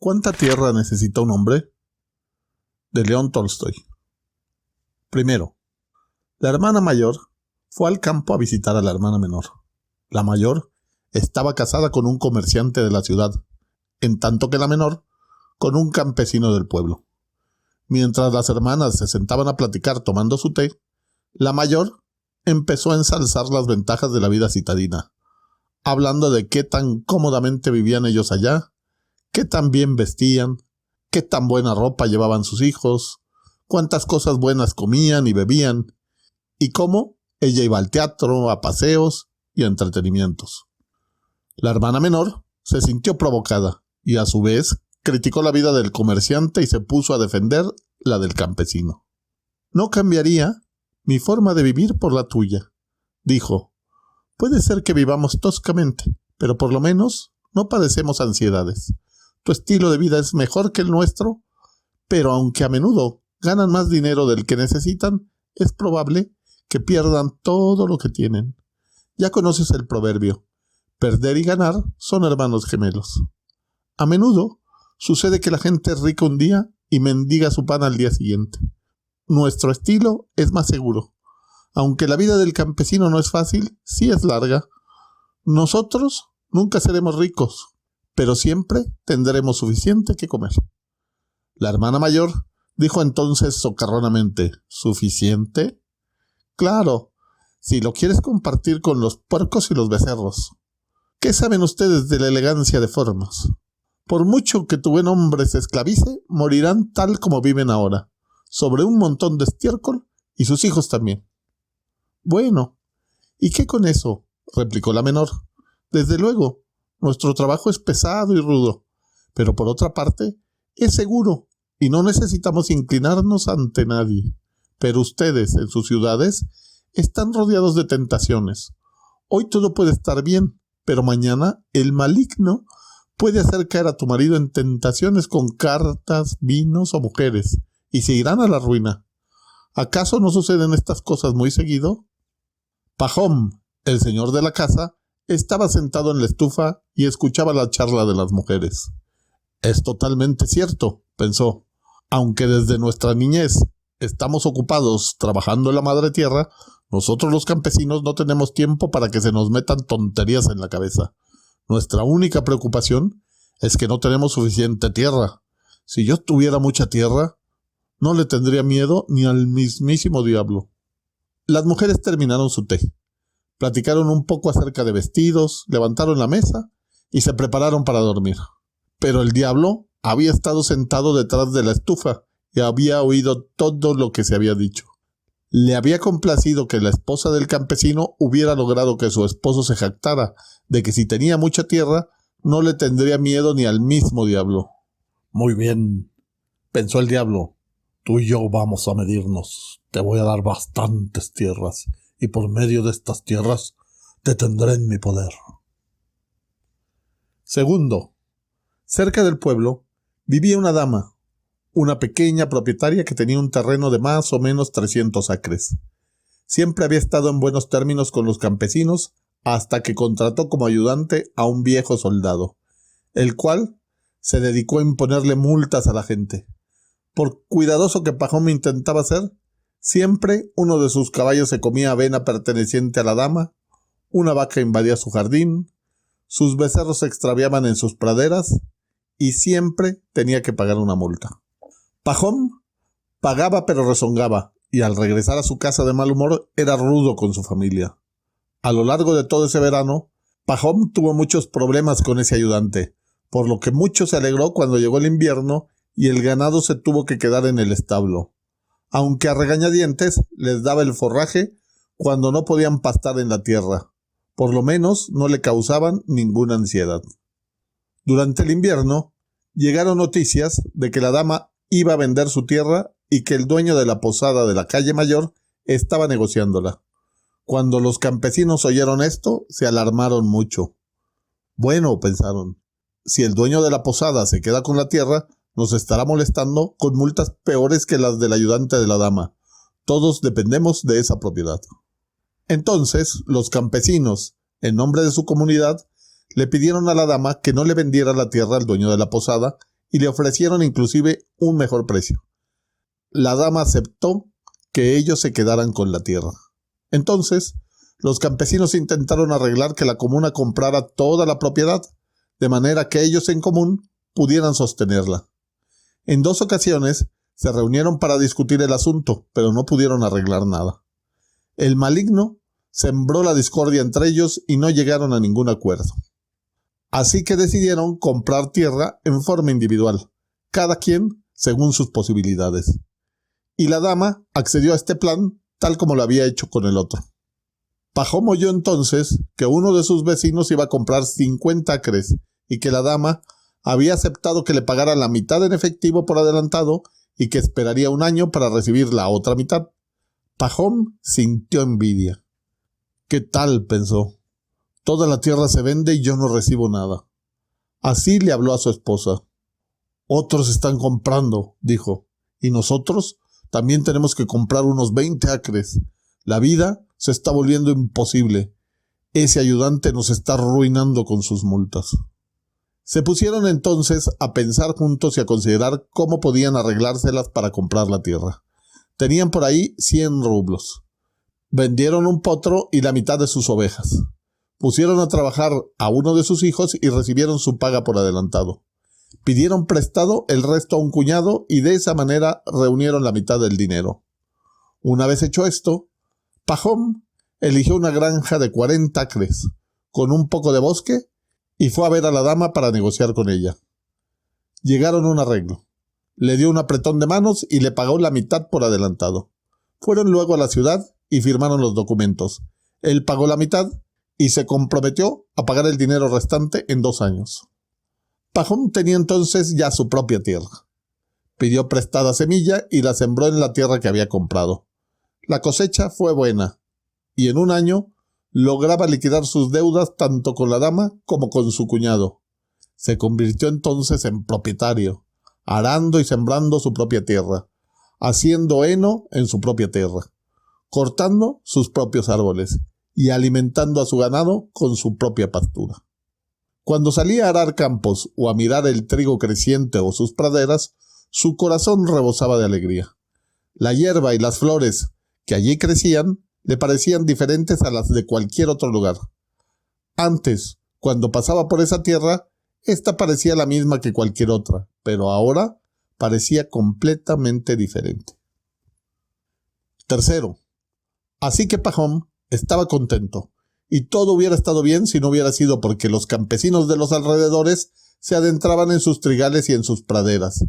¿Cuánta tierra necesita un hombre? De León Tolstoy. Primero, la hermana mayor fue al campo a visitar a la hermana menor. La mayor estaba casada con un comerciante de la ciudad, en tanto que la menor con un campesino del pueblo. Mientras las hermanas se sentaban a platicar tomando su té, la mayor empezó a ensalzar las ventajas de la vida citadina, hablando de qué tan cómodamente vivían ellos allá, qué tan bien vestían, qué tan buena ropa llevaban sus hijos, cuántas cosas buenas comían y bebían, y cómo ella iba al teatro, a paseos y a entretenimientos. La hermana menor se sintió provocada y a su vez criticó la vida del comerciante y se puso a defender la del campesino. No cambiaría mi forma de vivir por la tuya, dijo. Puede ser que vivamos toscamente, pero por lo menos no padecemos ansiedades. Tu estilo de vida es mejor que el nuestro, pero aunque a menudo ganan más dinero del que necesitan, es probable que pierdan todo lo que tienen. Ya conoces el proverbio, perder y ganar son hermanos gemelos. A menudo sucede que la gente es rica un día y mendiga su pan al día siguiente. Nuestro estilo es más seguro. Aunque la vida del campesino no es fácil, sí es larga. Nosotros nunca seremos ricos, pero siempre tendremos suficiente que comer. La hermana mayor dijo entonces socarronamente, ¿suficiente? Claro, si lo quieres compartir con los puercos y los becerros. ¿Qué saben ustedes de la elegancia de formas? Por mucho que tu buen hombre se esclavice, morirán tal como viven ahora, sobre un montón de estiércol y sus hijos también. Bueno, ¿y qué con eso?, replicó la menor. Desde luego, nuestro trabajo es pesado y rudo, pero por otra parte, es seguro y no necesitamos inclinarnos ante nadie. Pero ustedes, en sus ciudades, están rodeados de tentaciones. Hoy todo puede estar bien, pero mañana el maligno puede hacer caer a tu marido en tentaciones con cartas, vinos o mujeres, y se irán a la ruina. ¿Acaso no suceden estas cosas muy seguido? Pajón, el señor de la casa, estaba sentado en la estufa y escuchaba la charla de las mujeres. Es totalmente cierto, pensó. Aunque desde nuestra niñez estamos ocupados trabajando en la madre tierra, nosotros los campesinos no tenemos tiempo para que se nos metan tonterías en la cabeza. Nuestra única preocupación es que no tenemos suficiente tierra. Si yo tuviera mucha tierra, no le tendría miedo ni al mismísimo diablo. Las mujeres terminaron su té. Platicaron un poco acerca de vestidos, levantaron la mesa y se prepararon para dormir. Pero el diablo había estado sentado detrás de la estufa y había oído todo lo que se había dicho. Le había complacido que la esposa del campesino hubiera logrado que su esposo se jactara de que si tenía mucha tierra, no le tendría miedo ni al mismo diablo. Muy bien, pensó el diablo. Tú y yo vamos a medirnos. Te voy a dar bastantes tierras, y por medio de estas tierras te tendré en mi poder. Segundo, cerca del pueblo vivía una dama, una pequeña propietaria que tenía un terreno de más o menos 300 acres. Siempre había estado en buenos términos con los campesinos hasta que contrató como ayudante a un viejo soldado, el cual se dedicó a imponerle multas a la gente. Por cuidadoso que Pajón intentaba ser, siempre uno de sus caballos se comía avena perteneciente a la dama, una vaca invadía su jardín, sus becerros se extraviaban en sus praderas y siempre tenía que pagar una multa. Pajón pagaba pero rezongaba y al regresar a su casa de mal humor era rudo con su familia. A lo largo de todo ese verano, Pajón tuvo muchos problemas con ese ayudante, por lo que mucho se alegró cuando llegó el invierno y el ganado se tuvo que quedar en el establo, aunque a regañadientes les daba el forraje cuando no podían pastar en la tierra. Por lo menos no le causaban ninguna ansiedad. Durante el invierno, llegaron noticias de que la dama iba a vender su tierra y que el dueño de la posada de la calle Mayor estaba negociándola. Cuando los campesinos oyeron esto, se alarmaron mucho. Bueno, pensaron, si el dueño de la posada se queda con la tierra, nos estará molestando con multas peores que las del ayudante de la dama. Todos dependemos de esa propiedad. Entonces, los campesinos, en nombre de su comunidad, le pidieron a la dama que no le vendiera la tierra al dueño de la posada y le ofrecieron inclusive un mejor precio. La dama aceptó que ellos se quedaran con la tierra. Entonces, los campesinos intentaron arreglar que la comuna comprara toda la propiedad, de manera que ellos en común pudieran sostenerla. En 2 ocasiones se reunieron para discutir el asunto, pero no pudieron arreglar nada. El maligno sembró la discordia entre ellos y no llegaron a ningún acuerdo. Así que decidieron comprar tierra en forma individual, cada quien según sus posibilidades. Y la dama accedió a este plan tal como lo había hecho con el otro. Pahom oyó entonces que uno de sus vecinos iba a comprar 50 acres y que la dama había aceptado que le pagara la mitad en efectivo por adelantado y que esperaría un año para recibir la otra mitad. Pahom sintió envidia. ¿Qué tal?, pensó. Toda la tierra se vende y yo no recibo nada. Así le habló a su esposa. Otros están comprando, dijo, y nosotros también tenemos que comprar unos 20 acres. La vida se está volviendo imposible. Ese ayudante nos está arruinando con sus multas. Se pusieron entonces a pensar juntos y a considerar cómo podían arreglárselas para comprar la tierra. Tenían por ahí 100 rublos. Vendieron un potro y la mitad de sus ovejas. Pusieron a trabajar a uno de sus hijos y recibieron su paga por adelantado. Pidieron prestado el resto a un cuñado y de esa manera reunieron la mitad del dinero. Una vez hecho esto, Pahom eligió una granja de 40 acres, con un poco de bosque, y fue a ver a la dama para negociar con ella. Llegaron a un arreglo. Le dio un apretón de manos y le pagó la mitad por adelantado. Fueron luego a la ciudad y firmaron los documentos. Él pagó la mitad y se comprometió a pagar el dinero restante en 2 años. Pahom tenía entonces ya su propia tierra. Pidió prestada semilla y la sembró en la tierra que había comprado. La cosecha fue buena, y en un año lograba liquidar sus deudas tanto con la dama como con su cuñado. Se convirtió entonces en propietario, arando y sembrando su propia tierra, haciendo heno en su propia tierra, cortando sus propios árboles y alimentando a su ganado con su propia pastura. Cuando salía a arar campos o a mirar el trigo creciente o sus praderas, su corazón rebosaba de alegría. La hierba y las flores que allí crecían le parecían diferentes a las de cualquier otro lugar. Antes, cuando pasaba por esa tierra, ésta parecía la misma que cualquier otra, pero ahora parecía completamente diferente. Tercero, así que Pahom estaba contento, y todo hubiera estado bien si no hubiera sido porque los campesinos de los alrededores se adentraban en sus trigales y en sus praderas.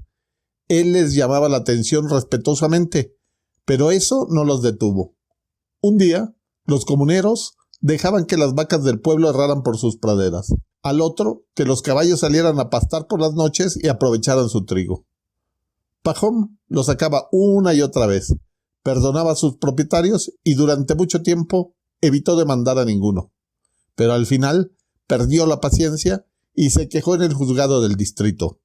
Él les llamaba la atención respetuosamente, pero eso no los detuvo. Un día, los comuneros dejaban que las vacas del pueblo erraran por sus praderas. Al otro, que los caballos salieran a pastar por las noches y aprovecharan su trigo. Pahom lo sacaba una y otra vez, perdonaba a sus propietarios y durante mucho tiempo evitó demandar a ninguno. Pero al final perdió la paciencia y se quejó en el juzgado del distrito.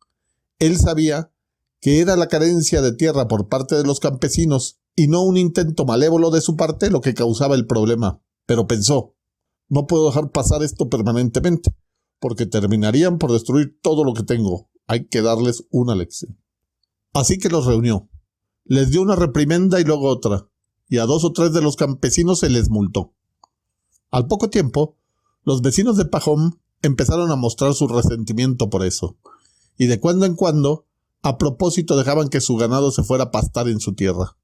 Él sabía que era la carencia de tierra por parte de los campesinos y no un intento malévolo de su parte lo que causaba el problema. Pero pensó, no puedo dejar pasar esto permanentemente, porque terminarían por destruir todo lo que tengo. Hay que darles una lección. Así que los reunió. Les dio una reprimenda y luego otra, y a 2 o 3 de los campesinos se les multó. Al poco tiempo, los vecinos de Pahom empezaron a mostrar su resentimiento por eso, y de cuando en cuando, a propósito dejaban que su ganado se fuera a pastar en su tierra.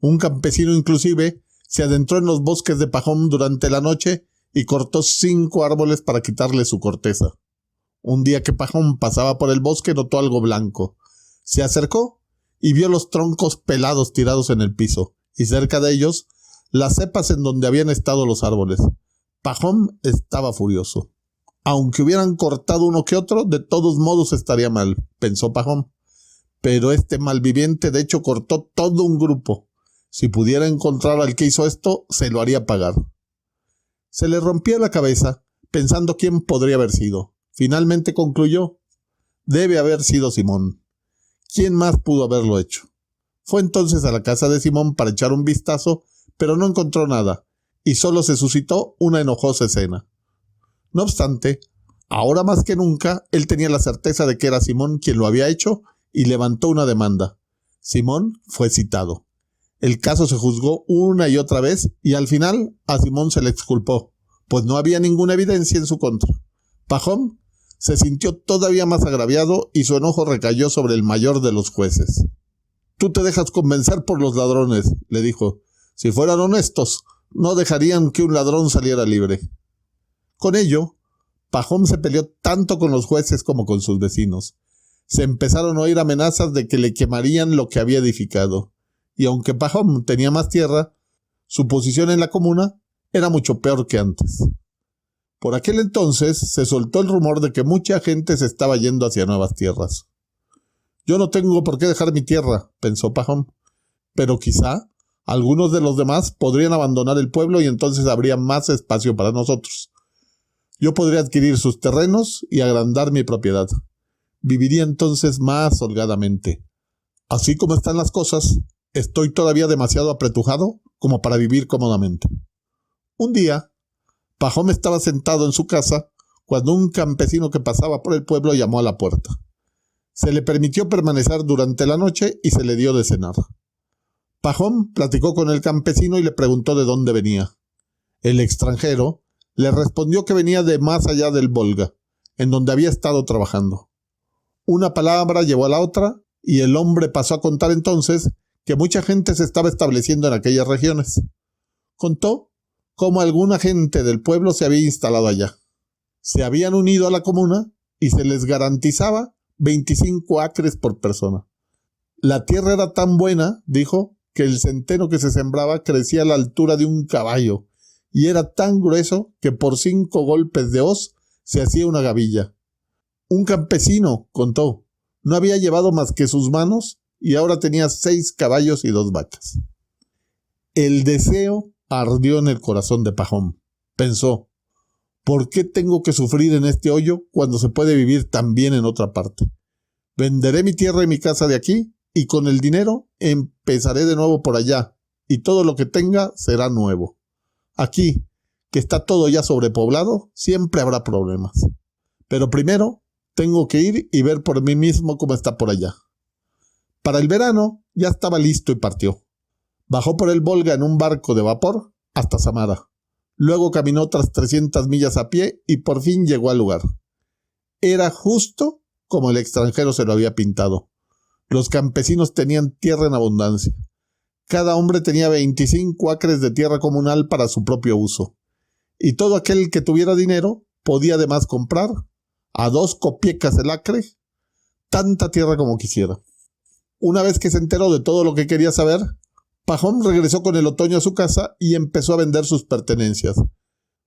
Un campesino inclusive se adentró en los bosques de Pahom durante la noche y cortó 5 árboles para quitarle su corteza. Un día que Pahom pasaba por el bosque notó algo blanco. Se acercó y vio los troncos pelados tirados en el piso, y cerca de ellos las cepas en donde habían estado los árboles. Pahom estaba furioso. Aunque hubieran cortado uno que otro, de todos modos estaría mal, pensó Pahom. Pero este malviviente de hecho cortó todo un grupo. Si pudiera encontrar al que hizo esto, se lo haría pagar. Se le rompía la cabeza, pensando quién podría haber sido. Finalmente concluyó, debe haber sido Simón. ¿Quién más pudo haberlo hecho? Fue entonces a la casa de Simón para echar un vistazo, pero no encontró nada, y solo se suscitó una enojosa escena. No obstante, Ahora más que nunca, él tenía la certeza de que era Simón quien lo había hecho y levantó una demanda. Simón fue citado. El caso se juzgó una y otra vez y al final a Simón se le exculpó, pues no había ninguna evidencia en su contra. Pahom se sintió todavía más agraviado y su enojo recayó sobre el mayor de los jueces. «Tú te dejas convencer por los ladrones», le dijo. «Si fueran honestos, no dejarían que un ladrón saliera libre». Con ello, Pahom se peleó tanto con los jueces como con sus vecinos. Se empezaron a oír amenazas de que le quemarían lo que había edificado. Y aunque Pahom tenía más tierra, su posición en la comuna era mucho peor que antes. Por aquel entonces se soltó el rumor de que mucha gente se estaba yendo hacia nuevas tierras. «Yo no tengo por qué dejar mi tierra», pensó Pahom, «pero quizá algunos de los demás podrían abandonar el pueblo y entonces habría más espacio para nosotros. Yo podría adquirir sus terrenos y agrandar mi propiedad. Viviría entonces más holgadamente. Así como están las cosas, estoy todavía demasiado apretujado como para vivir cómodamente». Un día, Pahom estaba sentado en su casa cuando un campesino que pasaba por el pueblo llamó a la puerta. Se le permitió permanecer durante la noche y se le dio de cenar. Pahom platicó con el campesino y le preguntó de dónde venía. El extranjero le respondió que venía de más allá del Volga, en donde había estado trabajando. Una palabra llevó a la otra y el hombre pasó a contar entonces que mucha gente se estaba estableciendo en aquellas regiones. Contó cómo alguna gente del pueblo se había instalado allá. Se habían unido a la comuna y se les garantizaba 25 acres por persona. La tierra era tan buena, dijo, que el centeno que se sembraba crecía a la altura de un caballo y era tan grueso que por 5 golpes de hoz se hacía una gavilla. Un campesino, contó, no había llevado más que sus manos y ahora tenía 6 caballos y 2 vacas. El deseo ardió en el corazón de Pahom. Pensó, ¿por qué tengo que sufrir en este hoyo cuando se puede vivir tan bien en otra parte? Venderé mi tierra y mi casa de aquí y con el dinero empezaré de nuevo por allá y todo lo que tenga será nuevo. Aquí, que está todo ya sobrepoblado, siempre habrá problemas. Pero primero tengo que ir y ver por mí mismo cómo está por allá. Para el verano ya estaba listo y partió. Bajó por el Volga en un barco de vapor hasta Samara. Luego caminó otras 300 millas a pie y por fin llegó al lugar. Era justo como el extranjero se lo había pintado. Los campesinos tenían tierra en abundancia. Cada hombre tenía 25 acres de tierra comunal para su propio uso. Y todo aquel que tuviera dinero podía además comprar, a 2 copiecas el acre, tanta tierra como quisiera. Una vez que se enteró de todo lo que quería saber, Pahom regresó con el otoño a su casa y empezó a vender sus pertenencias.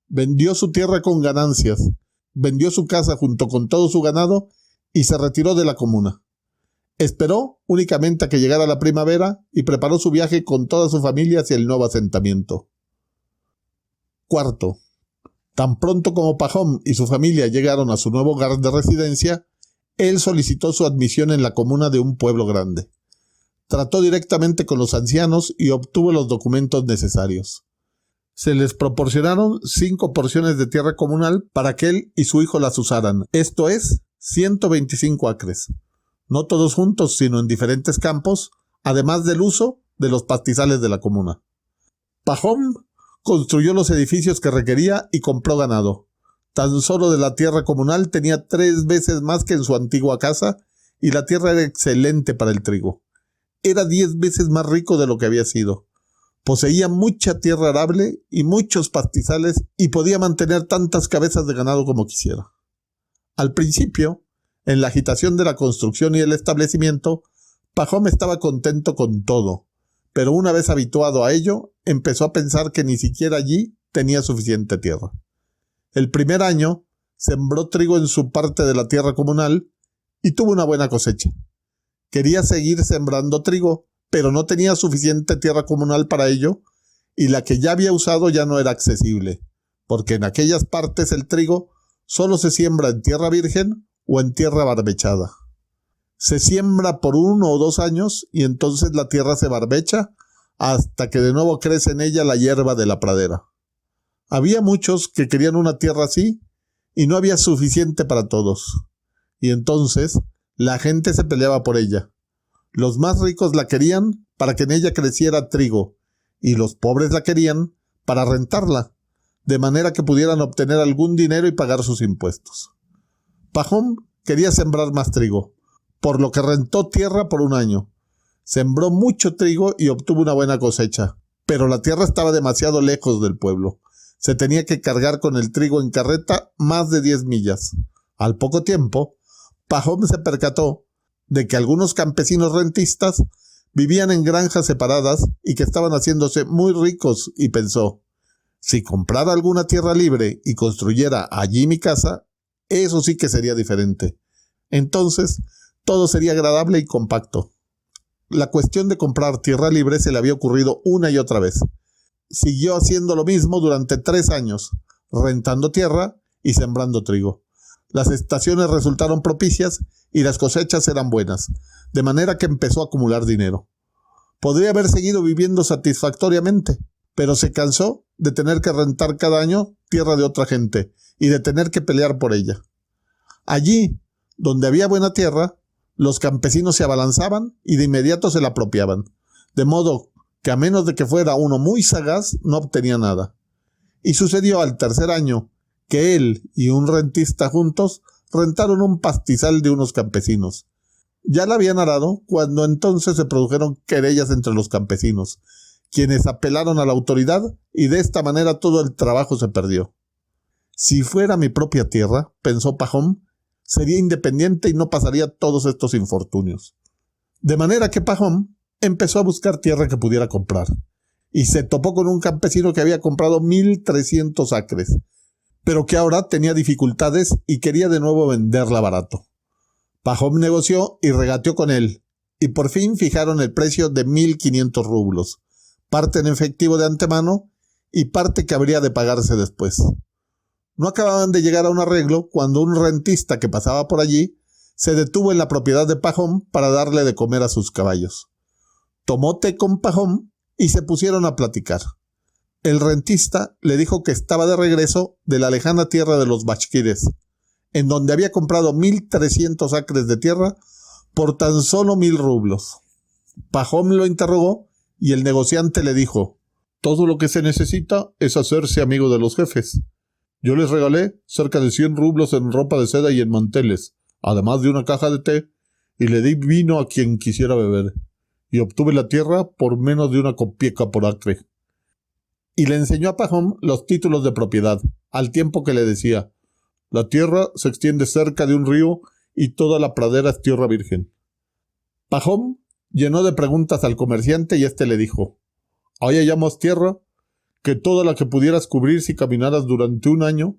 Vendió su tierra con ganancias, vendió su casa junto con todo su ganado y se retiró de la comuna. Esperó únicamente a que llegara la primavera y preparó su viaje con toda su familia hacia el nuevo asentamiento. Cuarto, tan pronto como Pahom y su familia llegaron a su nuevo hogar de residencia, él solicitó su admisión en la comuna de un pueblo grande. Trató directamente con los ancianos y obtuvo los documentos necesarios. Se les proporcionaron 5 porciones de tierra comunal para que él y su hijo las usaran, esto es, 125 acres. No todos juntos, sino en diferentes campos, además del uso de los pastizales de la comuna. Pahom construyó los edificios que requería y compró ganado. Tan solo de la tierra comunal tenía 3 veces más que en su antigua casa y la tierra era excelente para el trigo. Era 10 veces más rico de lo que había sido. Poseía mucha tierra arable y muchos pastizales y podía mantener tantas cabezas de ganado como quisiera. Al principio, en la agitación de la construcción y el establecimiento, Pahom estaba contento con todo, pero una vez habituado a ello, empezó a pensar que ni siquiera allí tenía suficiente tierra. El primer año, sembró trigo en su parte de la tierra comunal y tuvo una buena cosecha. Quería seguir sembrando trigo, pero no tenía suficiente tierra comunal para ello, y la que ya había usado ya no era accesible, porque en aquellas partes el trigo solo se siembra en tierra virgen o en tierra barbechada. Se siembra por 1 o 2 años y entonces la tierra se barbecha hasta que de nuevo crece en ella la hierba de la pradera. Había muchos que querían una tierra así y no había suficiente para todos. Y entonces la gente se peleaba por ella. Los más ricos la querían para que en ella creciera trigo, y los pobres la querían para rentarla, de manera que pudieran obtener algún dinero y pagar sus impuestos. Pahom quería sembrar más trigo, por lo que rentó tierra por un año. Sembró mucho trigo y obtuvo una buena cosecha, pero la tierra estaba demasiado lejos del pueblo. Se tenía que cargar con el trigo en carreta más de 10 millas. Al poco tiempo, Pahom se percató de que algunos campesinos rentistas vivían en granjas separadas y que estaban haciéndose muy ricos, y pensó: si comprara alguna tierra libre y construyera allí mi casa, eso sí que sería diferente. Entonces, todo sería agradable y compacto. La cuestión de comprar tierra libre se le había ocurrido una y otra vez. Siguió haciendo lo mismo durante 3 años, rentando tierra y sembrando trigo. Las estaciones resultaron propicias y las cosechas eran buenas, de manera que empezó a acumular dinero. Podría haber seguido viviendo satisfactoriamente, pero se cansó de tener que rentar cada año tierra de otra gente y de tener que pelear por ella. Allí, donde había buena tierra, los campesinos se abalanzaban y de inmediato se la apropiaban, de modo que a menos de que fuera uno muy sagaz, no obtenía nada. Y sucedió al tercer año que él y un rentista juntos rentaron un pastizal de unos campesinos. Ya la habían arado cuando entonces se produjeron querellas entre los campesinos, quienes apelaron a la autoridad, y de esta manera todo el trabajo se perdió. Si fuera mi propia tierra, pensó Pahom, sería independiente y no pasaría todos estos infortunios. De manera que Pahom empezó a buscar tierra que pudiera comprar, y se topó con un campesino que había comprado 1,300 acres, pero que ahora tenía dificultades y quería de nuevo venderla barato. Pahom negoció y regateó con él, y por fin fijaron el precio de 1,500 rublos, parte en efectivo de antemano y parte que habría de pagarse después. No acababan de llegar a un arreglo cuando un rentista que pasaba por allí se detuvo en la propiedad de Pahom para darle de comer a sus caballos. Tomó té con Pahom y se pusieron a platicar. El rentista le dijo que estaba de regreso de la lejana tierra de los bashkires, en donde había comprado 1,300 acres de tierra por tan solo 1,000 rublos. Pahom lo interrogó y el negociante le dijo: todo lo que se necesita es hacerse amigo de los jefes. Yo les regalé cerca de 100 rublos en ropa de seda y en manteles, además de una caja de té, y le di vino a quien quisiera beber, y obtuve la tierra por menos de una kopieca por acre. Y le enseñó a Pahom los títulos de propiedad, al tiempo que le decía: la tierra se extiende cerca de un río y toda la pradera es tierra virgen. Pahom llenó de preguntas al comerciante y éste le dijo: ¿hay allá más tierra? Que toda la que pudieras cubrir si caminaras durante un año,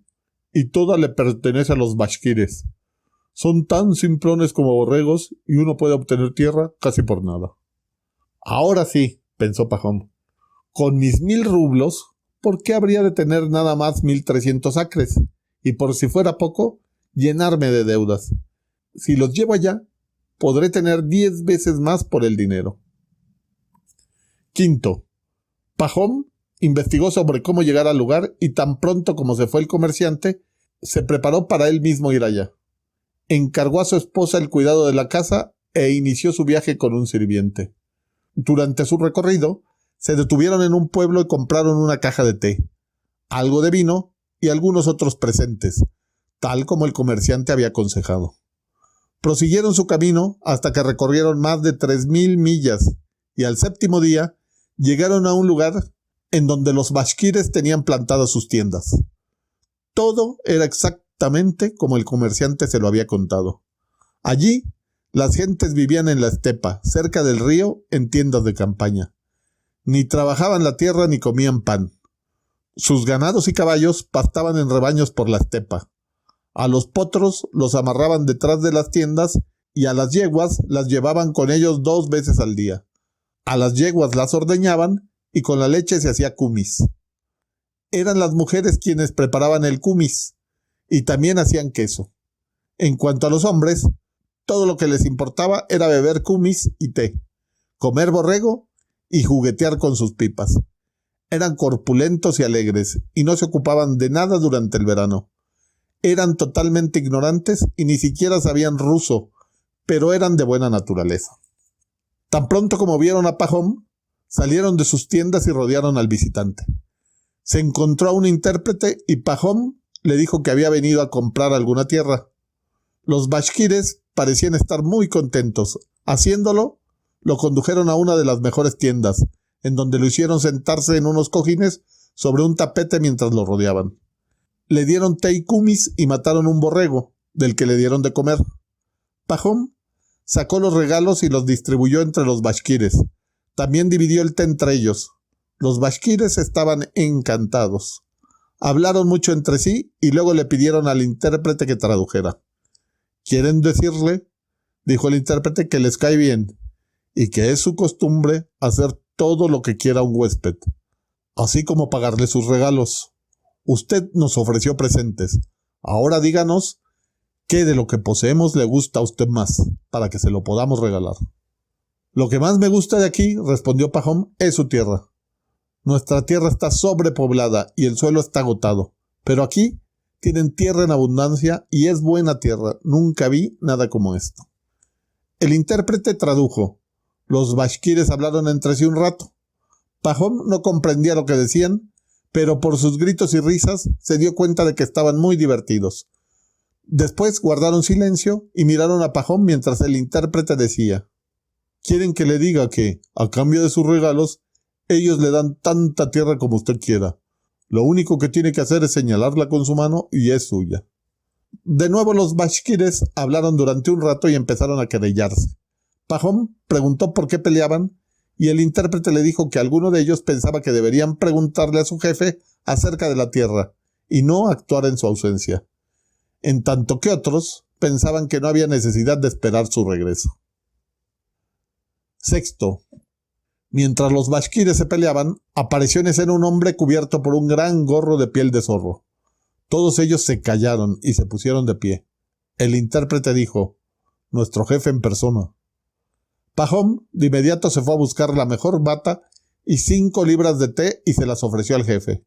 y toda le pertenece a los bashkires. Son tan simplones como borregos y uno puede obtener tierra casi por nada. Ahora sí, pensó Pahom, con mis 1,000 rublos, ¿por qué habría de tener nada más 1,300 acres? Y por si fuera poco, llenarme de deudas. Si los llevo allá, podré tener 10 veces más por el dinero. Quinto, Pahom investigó sobre cómo llegar al lugar y tan pronto como se fue el comerciante, se preparó para él mismo ir allá. Encargó a su esposa el cuidado de la casa e inició su viaje con un sirviente. Durante su recorrido, se detuvieron en un pueblo y compraron una caja de té, algo de vino y algunos otros presentes, tal como el comerciante había aconsejado. Prosiguieron su camino hasta que recorrieron más de 3,000 millas y al 7º día llegaron a un lugar en donde los bashkires tenían plantadas sus tiendas. Todo era exactamente como el comerciante se lo había contado. Allí, las gentes vivían en la estepa, cerca del río, en tiendas de campaña. Ni trabajaban la tierra ni comían pan. Sus ganados y caballos pastaban en rebaños por la estepa. A los potros los amarraban detrás de las tiendas y a las yeguas las llevaban con ellos 2 veces al día. A las yeguas las ordeñaban y con la leche se hacía kumis. Eran las mujeres quienes preparaban el kumis y también hacían queso. En cuanto a los hombres, todo lo que les importaba era beber kumis y té, comer borrego y juguetear con sus pipas. Eran corpulentos y alegres y no se ocupaban de nada durante el verano. Eran totalmente ignorantes y ni siquiera sabían ruso, pero eran de buena naturaleza. Tan pronto como vieron a Pajom, salieron de sus tiendas y rodearon al visitante. Se encontró a un intérprete y Pajom le dijo que había venido a comprar alguna tierra. Los bashkires parecían estar muy contentos. Haciéndolo, lo condujeron a una de las mejores tiendas, en donde lo hicieron sentarse en unos cojines sobre un tapete mientras lo rodeaban. Le dieron té y kumis y mataron un borrego, del que le dieron de comer. Pajom sacó los regalos y los distribuyó entre los bashkires. También dividió el té entre ellos. Los bashkires estaban encantados. Hablaron mucho entre sí y luego le pidieron al intérprete que tradujera. «¿Quieren decirle?», dijo el intérprete, «que les cae bien y que es su costumbre hacer todo lo que quiera un huésped, así como pagarle sus regalos. Usted nos ofreció presentes. Ahora díganos qué de lo que poseemos le gusta a usted más, para que se lo podamos regalar». «Lo que más me gusta de aquí», respondió Pajom, «es su tierra. Nuestra tierra está sobrepoblada y el suelo está agotado, pero aquí tienen tierra en abundancia y es buena tierra. Nunca vi nada como esto». El intérprete tradujo. Los bashkires hablaron entre sí un rato. Pajom no comprendía lo que decían, pero por sus gritos y risas se dio cuenta de que estaban muy divertidos. Después guardaron silencio y miraron a Pajom mientras el intérprete decía: «¿Quieren que le diga que, a cambio de sus regalos, ellos le dan tanta tierra como usted quiera? Lo único que tiene que hacer es señalarla con su mano y es suya». De nuevo los bashkires hablaron durante un rato y empezaron a querellarse. Pajom preguntó por qué peleaban y el intérprete le dijo que alguno de ellos pensaba que deberían preguntarle a su jefe acerca de la tierra y no actuar en su ausencia, en tanto que otros pensaban que no había necesidad de esperar su regreso. Sexto. Mientras los bashkires se peleaban, apareció en escena un hombre cubierto por un gran gorro de piel de zorro. Todos ellos se callaron y se pusieron de pie. El intérprete dijo: «Nuestro jefe en persona». Pajom de inmediato se fue a buscar la mejor bata y 5 libras de té y se las ofreció al jefe.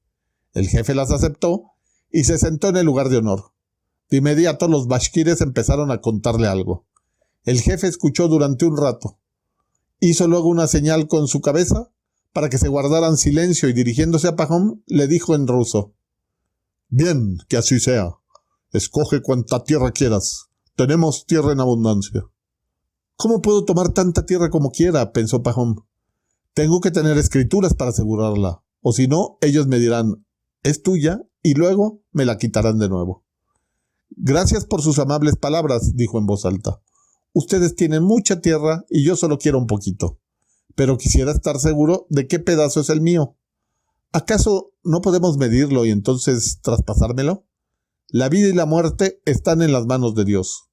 El jefe las aceptó y se sentó en el lugar de honor. De inmediato los bashkires empezaron a contarle algo. El jefe escuchó durante un rato. Hizo luego una señal con su cabeza para que se guardaran silencio y dirigiéndose a Pajom le dijo en ruso: «Bien, que así sea. Escoge cuanta tierra quieras. Tenemos tierra en abundancia». «¿Cómo puedo tomar tanta tierra como quiera?», pensó Pajom. «Tengo que tener escrituras para asegurarla, o si no, ellos me dirán: es tuya, y luego me la quitarán de nuevo». «Gracias por sus amables palabras», dijo en voz alta. «Ustedes tienen mucha tierra y yo solo quiero un poquito. Pero quisiera estar seguro de qué pedazo es el mío. ¿Acaso no podemos medirlo y entonces traspasármelo? La vida y la muerte están en las manos de Dios.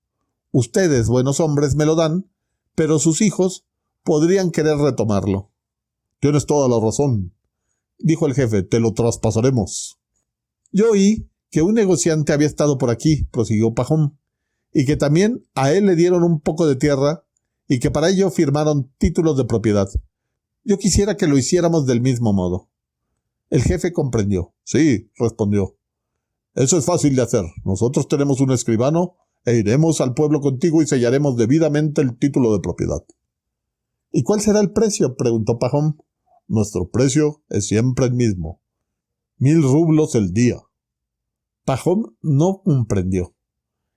Ustedes, buenos hombres, me lo dan, pero sus hijos podrían querer retomarlo». «Tienes toda la razón», dijo el jefe, «te lo traspasaremos». «Yo oí que un negociante había estado por aquí», prosiguió Pajom, «y que también a él le dieron un poco de tierra y que para ello firmaron títulos de propiedad. Yo quisiera que lo hiciéramos del mismo modo». El jefe comprendió. «Sí», respondió, «eso es fácil de hacer. Nosotros tenemos un escribano e iremos al pueblo contigo y sellaremos debidamente el título de propiedad». «¿Y cuál será el precio?», preguntó Pajom. «Nuestro precio es siempre el mismo: 1000 rublos el día». Pajom no comprendió.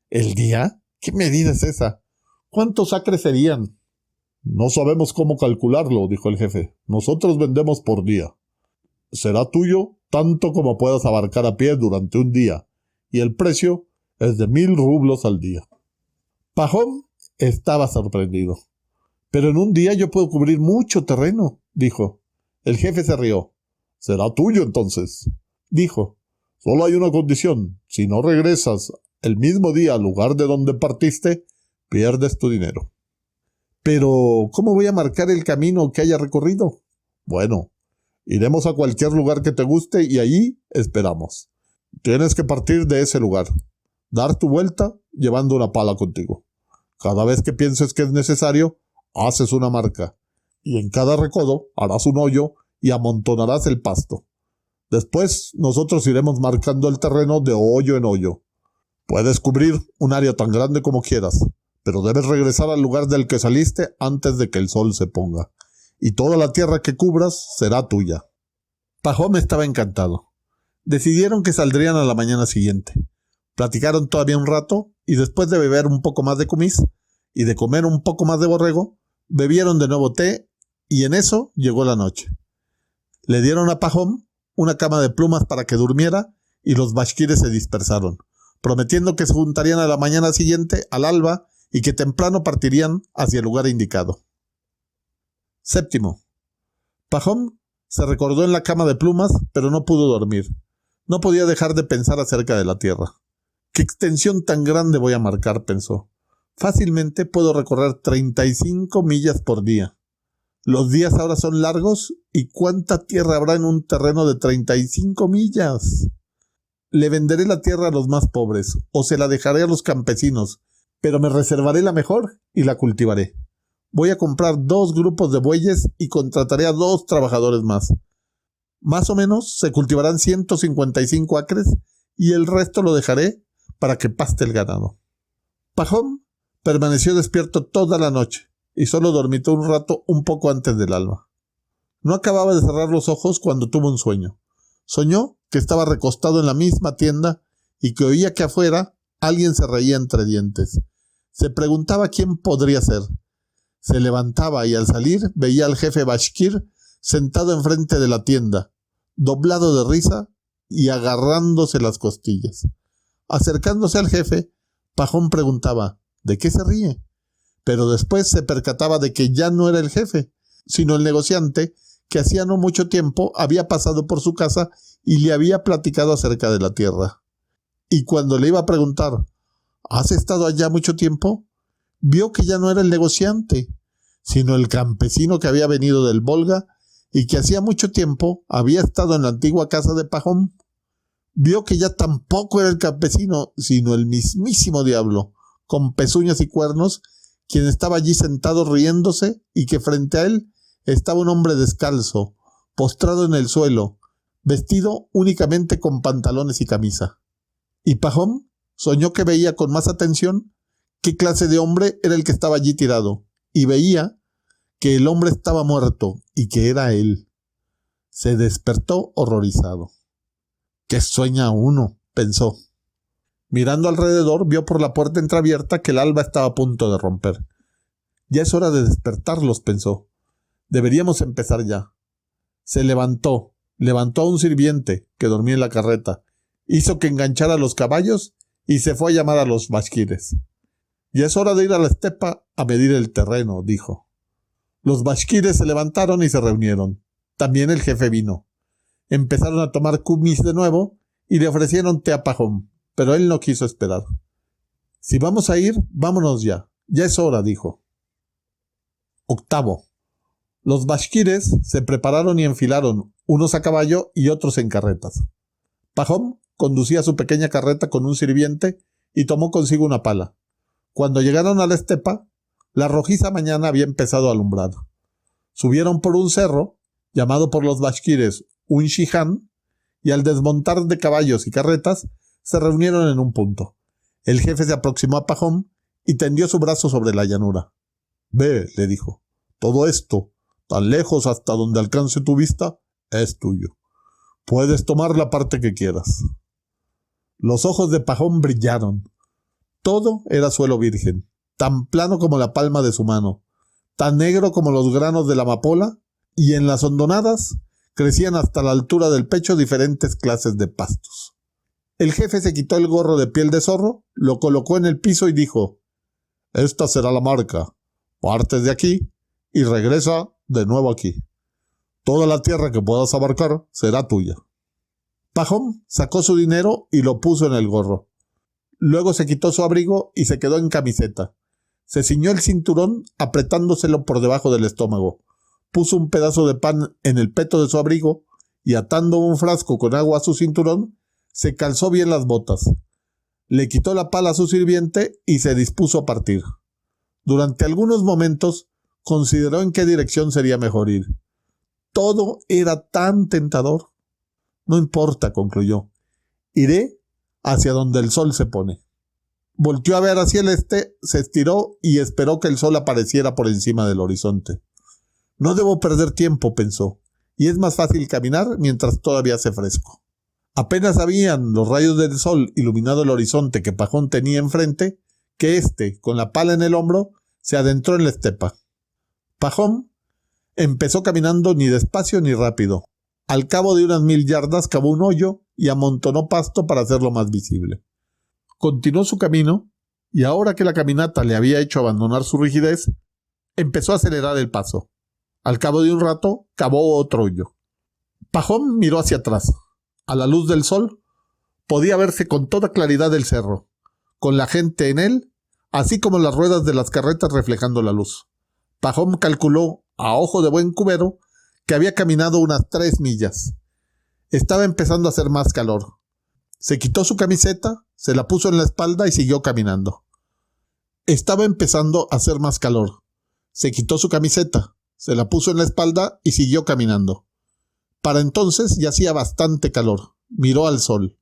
¿El día? ¿Qué medida es esa? ¿Cuántos acres serían? «No sabemos cómo calcularlo», dijo el jefe. «Nosotros vendemos por día. Será tuyo tanto como puedas abarcar a pie durante un día, y el precio es de 1000 rublos al día». Pajom estaba sorprendido. «Pero en un día yo puedo cubrir mucho terreno», dijo. El jefe se rió. «Será tuyo entonces», dijo. «Solo hay una condición: si no regresas el mismo día al lugar de donde partiste, pierdes tu dinero». «Pero, ¿cómo voy a marcar el camino que haya recorrido?». «Bueno, iremos a cualquier lugar que te guste y allí esperamos. Tienes que partir de ese lugar, dar tu vuelta llevando una pala contigo. Cada vez que pienses que es necesario, haces una marca, y en cada recodo harás un hoyo y amontonarás el pasto. Después nosotros iremos marcando el terreno de hoyo en hoyo. Puedes cubrir un área tan grande como quieras, pero debes regresar al lugar del que saliste antes de que el sol se ponga, y toda la tierra que cubras será tuya. Pahom estaba encantado. Decidieron que saldrían a la mañana siguiente. Platicaron todavía un rato, y después de beber un poco más de kumis y de comer un poco más de borrego, bebieron de nuevo té, y en eso llegó la noche. Le dieron a Pahom una cama de plumas para que durmiera, y los bashkires se dispersaron, prometiendo que se juntarían a la mañana siguiente, al alba, y que temprano partirían hacia el lugar indicado. Séptimo. Pahom se recordó en la cama de plumas, pero no pudo dormir. No podía dejar de pensar acerca de la tierra. ¿Qué extensión tan grande voy a marcar?, pensó. Fácilmente puedo recorrer 35 millas por día. Los días ahora son largos, ¿y cuánta tierra habrá en un terreno de 35 millas? Le venderé la tierra a los más pobres, o se la dejaré a los campesinos, pero me reservaré la mejor y la cultivaré. Voy a comprar 2 grupos de bueyes y contrataré a 2 trabajadores más. Más o menos se cultivarán 155 acres y el resto lo dejaré para que paste el ganado. Pahom permaneció despierto toda la noche y solo dormitó un rato un poco antes del alba. No acababa de cerrar los ojos cuando tuvo un sueño. Soñó que estaba recostado en la misma tienda y que oía que afuera alguien se reía entre dientes. Se preguntaba quién podría ser. Se levantaba y al salir veía al jefe Bashkir sentado enfrente de la tienda, doblado de risa y agarrándose las costillas. Acercándose al jefe, Pahom preguntaba ¿de qué se ríe? Pero después se percataba de que ya no era el jefe, sino el negociante que hacía no mucho tiempo había pasado por su casa y le había platicado acerca de la tierra. Y cuando le iba a preguntar ¿has estado allá mucho tiempo?, vio que ya no era el negociante, sino el campesino que había venido del Volga y que hacía mucho tiempo había estado en la antigua casa de Pahom. Vio que ya tampoco era el campesino, sino el mismísimo diablo, con pezuñas y cuernos, quien estaba allí sentado riéndose y que frente a él estaba un hombre descalzo, postrado en el suelo, vestido únicamente con pantalones y camisa. Y Pahom soñó que veía con más atención qué clase de hombre era el que estaba allí tirado, y veía que el hombre estaba muerto y que era él. Se despertó horrorizado. ¿Qué sueña uno?, pensó. Mirando alrededor, vio por la puerta entreabierta que el alba estaba a punto de romper. Ya es hora de despertarlos, pensó. Deberíamos empezar ya. Se levantó a un sirviente que dormía en la carreta, hizo que enganchara los caballos y se fue a llamar a los bashkires. Ya es hora de ir a la estepa a medir el terreno, dijo. Los bashkires se levantaron y se reunieron. También el jefe vino. Empezaron a tomar kumis de nuevo y le ofrecieron té a Pahom, pero él no quiso esperar. Si vamos a ir, vámonos ya. Ya es hora, dijo. Octavo. Los bashkires se prepararon y enfilaron, unos a caballo y otros en carretas. Pahom conducía su pequeña carreta con un sirviente y tomó consigo una pala. Cuando llegaron a la estepa, la rojiza mañana había empezado a alumbrar. Subieron por un cerro, llamado por los bashkires un shihan, y al desmontar de caballos y carretas, se reunieron en un punto. El jefe se aproximó a Pahom y tendió su brazo sobre la llanura. «Ve», le dijo, «todo esto, tan lejos hasta donde alcance tu vista, es tuyo. Puedes tomar la parte que quieras». Los ojos de Pahom brillaron. Todo era suelo virgen, tan plano como la palma de su mano, tan negro como los granos de la amapola, y en las hondonadas crecían hasta la altura del pecho diferentes clases de pastos. El jefe se quitó el gorro de piel de zorro, lo colocó en el piso y dijo: «Esta será la marca. Partes de aquí y regresa de nuevo aquí. Toda la tierra que puedas abarcar será tuya». Pahom sacó su dinero y lo puso en el gorro. Luego se quitó su abrigo y se quedó en camiseta. Se ciñó el cinturón apretándoselo por debajo del estómago. Puso un pedazo de pan en el peto de su abrigo y atando un frasco con agua a su cinturón, se calzó bien las botas. Le quitó la pala a su sirviente y se dispuso a partir. Durante algunos momentos consideró en qué dirección sería mejor ir. Todo era tan tentador. «No importa», concluyó. «Iré hacia donde el sol se pone». Volteó a ver hacia el este, se estiró y esperó que el sol apareciera por encima del horizonte. No debo perder tiempo, pensó, y es más fácil caminar mientras todavía hace fresco. Apenas habían los rayos del sol iluminado el horizonte que Pajón tenía enfrente, que éste, con la pala en el hombro, se adentró en la estepa. Pajón empezó caminando ni despacio ni rápido. Al cabo de unas 1000 yardas cavó un hoyo y amontonó pasto para hacerlo más visible. Continuó su camino y ahora que la caminata le había hecho abandonar su rigidez, empezó a acelerar el paso. Al cabo de un rato cavó otro hoyo. Pajón miró hacia atrás. A la luz del sol podía verse con toda claridad el cerro, con la gente en él, así como las ruedas de las carretas reflejando la luz. Pajón calculó, a ojo de buen cubero, que había caminado unas 3 millas. Estaba empezando a hacer más calor. Se quitó su camiseta, se la puso en la espalda y siguió caminando. Estaba empezando a hacer más calor. Se quitó su camiseta, se la puso en la espalda y siguió caminando. Para entonces ya hacía bastante calor. Miró al sol.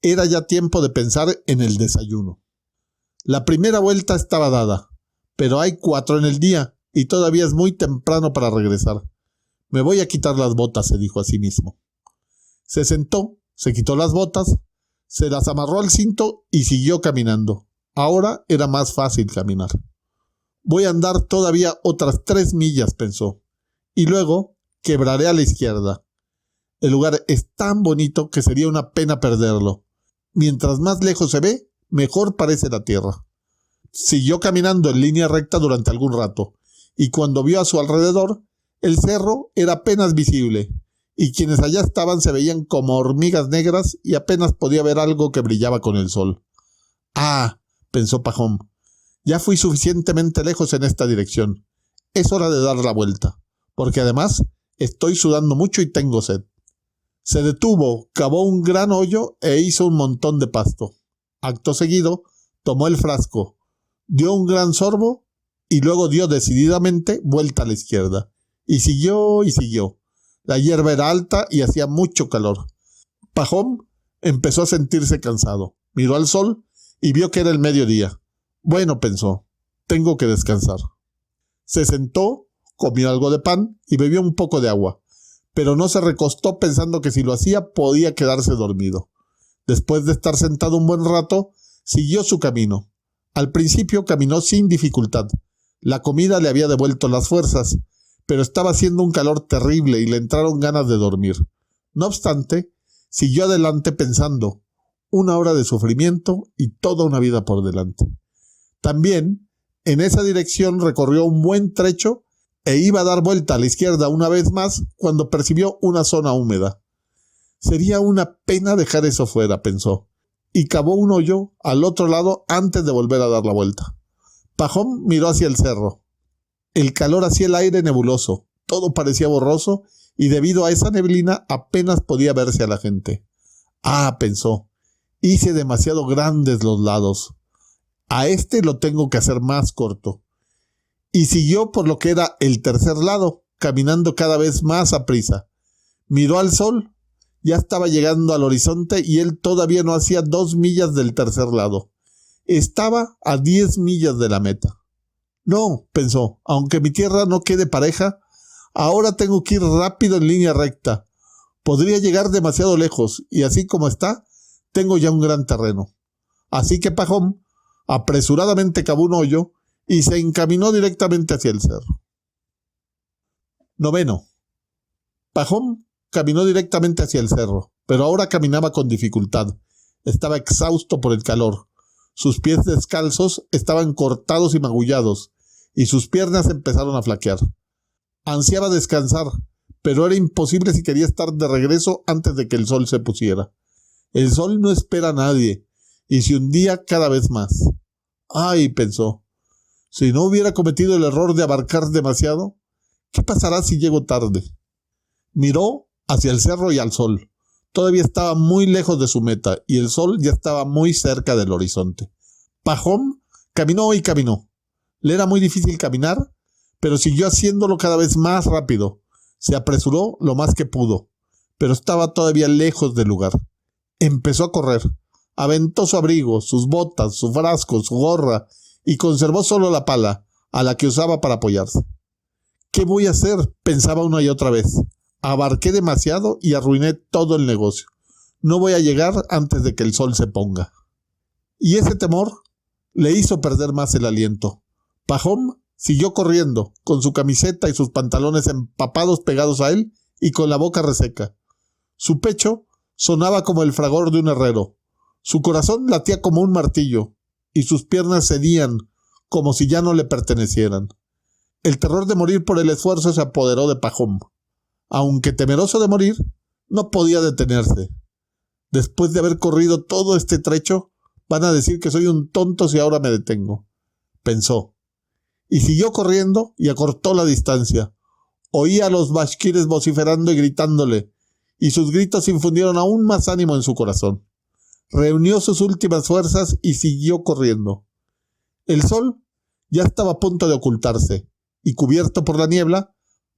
Era ya tiempo de pensar en el desayuno. La primera vuelta estaba dada, pero hay 4 en el día y todavía es muy temprano para regresar. Me voy a quitar las botas, se dijo a sí mismo. Se sentó, se quitó las botas, se las amarró al cinto y siguió caminando. Ahora era más fácil caminar. Voy a andar todavía otras 3 millas, pensó, y luego quebraré a la izquierda. El lugar es tan bonito que sería una pena perderlo. Mientras más lejos se ve, mejor parece la tierra. Siguió caminando en línea recta durante algún rato, y cuando vio a su alrededor, el cerro era apenas visible, y quienes allá estaban se veían como hormigas negras y apenas podía ver algo que brillaba con el sol. «Ah», pensó Pajón, «ya fui suficientemente lejos en esta dirección. Es hora de dar la vuelta, porque además estoy sudando mucho y tengo sed». Se detuvo, cavó un gran hoyo e hizo un montón de pasto. Acto seguido, tomó el frasco, dio un gran sorbo y luego dio decididamente vuelta a la izquierda. Y siguió y siguió. La hierba era alta y hacía mucho calor. Pajón empezó a sentirse cansado. Miró al sol y vio que era el mediodía. Bueno, pensó, tengo que descansar. Se sentó, comió algo de pan y bebió un poco de agua. Pero no se recostó pensando que si lo hacía podía quedarse dormido. Después de estar sentado un buen rato, siguió su camino. Al principio caminó sin dificultad. La comida le había devuelto las fuerzas, pero estaba haciendo un calor terrible y le entraron ganas de dormir. No obstante, siguió adelante pensando, 1 hora de sufrimiento y toda una vida por delante. También, en esa dirección recorrió un buen trecho e iba a dar vuelta a la izquierda una vez más cuando percibió una zona húmeda. Sería una pena dejar eso fuera, pensó, y cavó un hoyo al otro lado antes de volver a dar la vuelta. Pajón miró hacia el cerro. El calor hacía el aire nebuloso, todo parecía borroso y debido a esa neblina apenas podía verse a la gente. «Ah», pensó, «hice demasiado grandes los lados. A este lo tengo que hacer más corto». Y siguió por lo que era el tercer lado, caminando cada vez más aprisa. Miró al sol, ya estaba llegando al horizonte y él todavía no hacía 2 millas del tercer lado. Estaba a 10 millas de la meta. No, pensó, aunque mi tierra no quede pareja, ahora tengo que ir rápido en línea recta. Podría llegar demasiado lejos y así como está, tengo ya un gran terreno. Así que Pajón apresuradamente cavó un hoyo y se encaminó directamente hacia el cerro. 9. Pajón caminó directamente hacia el cerro, pero ahora caminaba con dificultad. Estaba exhausto por el calor. Sus pies descalzos estaban cortados y magullados, y sus piernas empezaron a flaquear. Ansiaba descansar, pero era imposible si quería estar de regreso antes de que el sol se pusiera. El sol no espera a nadie, y se hundía cada vez más. «Ay», pensó, «si no hubiera cometido el error de abarcar demasiado, ¿qué pasará si llego tarde?» Miró hacia el cerro y al sol. Todavía estaba muy lejos de su meta y el sol ya estaba muy cerca del horizonte. Pajón caminó y caminó. Le era muy difícil caminar, pero siguió haciéndolo cada vez más rápido. Se apresuró lo más que pudo, pero estaba todavía lejos del lugar. Empezó a correr. aventó su abrigo, sus botas, su frasco, su gorra y conservó solo la pala, a la que usaba para apoyarse. ¿Qué voy a hacer?, pensaba una y otra vez. Abarqué demasiado y arruiné todo el negocio. No voy a llegar antes de que el sol se ponga. Y ese temor le hizo perder más el aliento. Pahom siguió corriendo, con su camiseta y sus pantalones empapados pegados a él y con la boca reseca. Su pecho sonaba como el fragor de un herrero. Su corazón latía como un martillo y sus piernas cedían como si ya no le pertenecieran. El terror de morir por el esfuerzo se apoderó de Pahom. Aunque temeroso de morir, no podía detenerse. Después de haber corrido todo este trecho, van a decir que soy un tonto si ahora me detengo, pensó. Y siguió corriendo y acortó la distancia. Oía a los bashkires vociferando y gritándole, y sus gritos infundieron aún más ánimo en su corazón. Reunió sus últimas fuerzas y siguió corriendo. El sol ya estaba a punto de ocultarse, y cubierto por la niebla,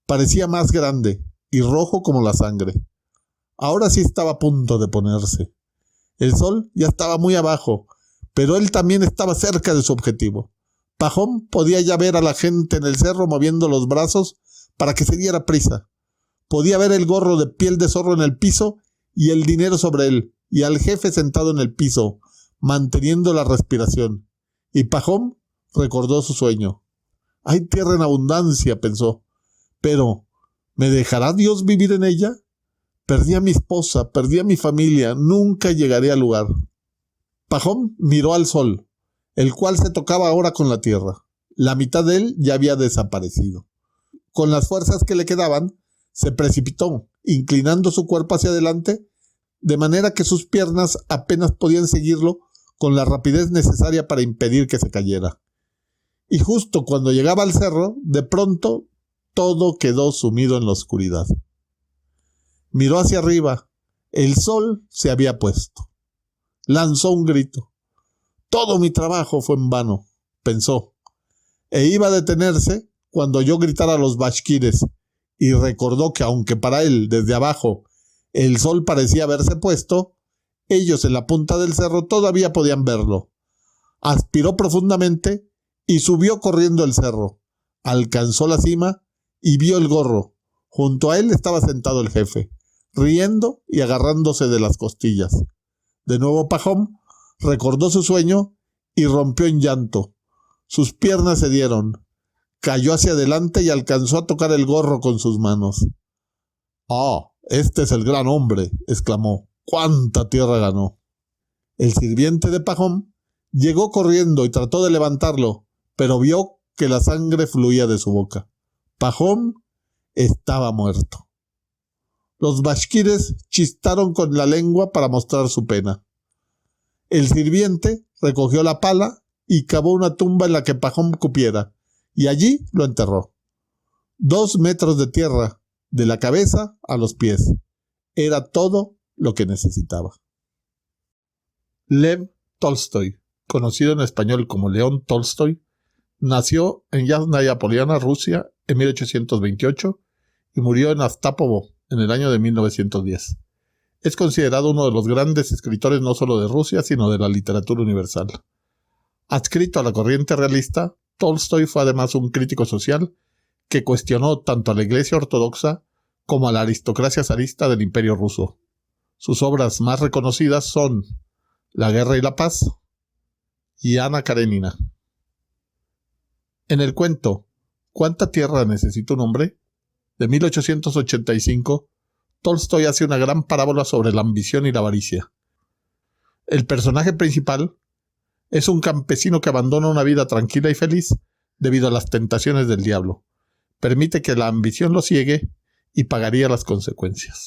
parecía más grande y rojo como la sangre. Ahora sí estaba a punto de ponerse. El sol ya estaba muy abajo, pero él también estaba cerca de su objetivo. Pahom podía ya ver a la gente en el cerro moviendo los brazos para que se diera prisa. Podía ver el gorro de piel de zorro en el piso y el dinero sobre él, y al jefe sentado en el piso, manteniendo la respiración. Y Pahom recordó su sueño. Hay tierra en abundancia, pensó. Pero, ¿me dejará Dios vivir en ella? Perdí a mi esposa, perdí a mi familia, nunca llegaré al lugar. Pahom miró al sol, el cual se tocaba ahora con la tierra. La mitad de él ya había desaparecido. Con las fuerzas que le quedaban, se precipitó, inclinando su cuerpo hacia adelante, de manera que sus piernas apenas podían seguirlo con la rapidez necesaria para impedir que se cayera. Y justo cuando llegaba al cerro, de pronto, todo quedó sumido en la oscuridad. Miró hacia arriba. El sol se había puesto. Lanzó un grito. Todo mi trabajo fue en vano, pensó. E iba a detenerse cuando oyó gritar a los bashkires y recordó que aunque para él, desde abajo, el sol parecía haberse puesto, ellos en la punta del cerro todavía podían verlo. Aspiró profundamente y subió corriendo el cerro. Alcanzó la cima y vio el gorro. Junto a él estaba sentado el jefe, riendo y agarrándose de las costillas. De nuevo Pahom recordó su sueño y rompió en llanto. Sus piernas cedieron. Cayó hacia adelante y alcanzó a tocar el gorro con sus manos. «¡Ah, este es el gran hombre!», exclamó. «¡Cuánta tierra ganó!». El sirviente de Pahom llegó corriendo y trató de levantarlo, pero vio que la sangre fluía de su boca. Pahom estaba muerto. Los bashkires chistaron con la lengua para mostrar su pena. El sirviente recogió la pala y cavó una tumba en la que Pahom cupiera, y allí lo enterró. 2 metros de tierra, de la cabeza a los pies. Era todo lo que necesitaba. Lev Tolstoy, conocido en español como León Tolstoy, nació en Yasnaya Poliana, Rusia, en 1828 y murió en Astapovo en el año de 1910. Es considerado uno de los grandes escritores no solo de Rusia, sino de la literatura universal. Adscrito a la corriente realista, Tolstoy fue además un crítico social que cuestionó tanto a la Iglesia ortodoxa como a la aristocracia zarista del Imperio ruso. Sus obras más reconocidas son La guerra y la paz y Ana Karenina. En el cuento ¿Cuánta tierra necesita un hombre?, de 1885, Tolstoy hace una gran parábola sobre la ambición y la avaricia. El personaje principal es un campesino que abandona una vida tranquila y feliz debido a las tentaciones del diablo. Permite que la ambición lo ciegue y pagaría las consecuencias.